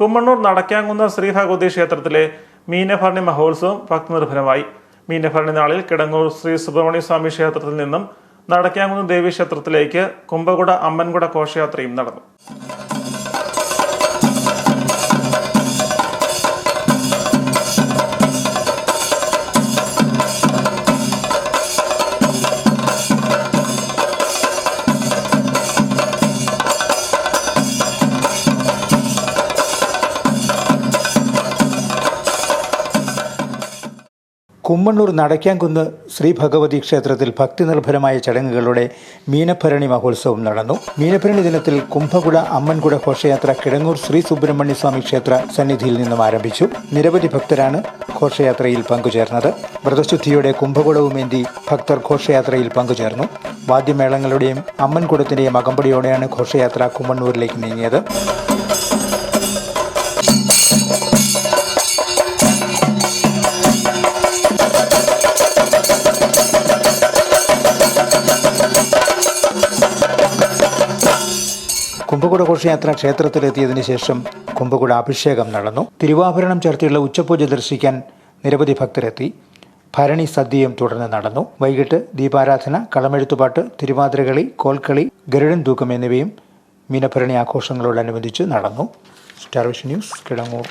കുമ്മണ്ണൂർ നടക്കാങ്കുന്ന് ശ്രീ ഭഗവതി ക്ഷേത്രത്തിലെ മീനഭരണി മഹോത്സവം ഭക്തിനിർഭരമായി. മീനഭരണി നാളിൽ കിടങ്ങൂർ ശ്രീ സുബ്രഹ്മണ്യ സ്വാമി ക്ഷേത്രത്തിൽ നിന്നും നടക്കാങ്കുന്ന് ദേവി ക്ഷേത്രത്തിലേക്ക് കുംഭകുട അമ്മൻകുട ഘോഷയാത്രയും നടന്നു. കുമ്മണ്ണൂർ നടക്കാങ്കുന്ന് ശ്രീ ഭഗവതി ക്ഷേത്രത്തിൽ ഭക്തിനിർഭരമായ ചടങ്ങുകളുടെ മീനഭരണി മഹോത്സവം നടന്നു. മീനഭരണി ദിനത്തിൽ കുംഭകുട അമ്മൻകുട ഘോഷയാത്ര കിടങ്ങൂർ ശ്രീ സുബ്രഹ്മണ്യ സ്വാമി ക്ഷേത്ര സന്നിധിയിൽ നിന്നും ആരംഭിച്ചു. നിരവധി ഭക്തരാണ് ഘോഷയാത്രയിൽ പങ്കുചേർന്നത്. വ്രതശുദ്ധിയോടെ കുംഭകുടവുമേന്തി ഭക്തർ ഘോഷയാത്രയിൽ പങ്കുചേർന്നു. വാദ്യമേളങ്ങളുടെയും അമ്മൻകുടത്തിന്റെയും അകമ്പടിയോടെയാണ് ഘോഷയാത്ര കുമ്മണ്ണൂരിലേക്ക് നീങ്ങിയത്. കുംഭകുട ഘോഷയാത്ര ക്ഷേത്രത്തിലെത്തിയതിനു ശേഷം കുംഭകുട അഭിഷേകം നടന്നു. തിരുവാഭരണം ചേർത്തിയുള്ള ഉച്ചപൂജ ദർശിക്കാൻ നിരവധി ഭക്തരെത്തി. ഭരണി സദ്യയും തുടർന്ന് നടന്നു. വൈകിട്ട് ദീപാരാധന, കളമെഴുത്തുപാട്ട്, തിരുവാതിരകളി, കോൽക്കളി, ഗരുഡൻ തൂക്കം എന്നിവയും മീനഭരണി ആഘോഷങ്ങളോടനുബന്ധിച്ച് നടന്നു. Star vision news, Kidangoor.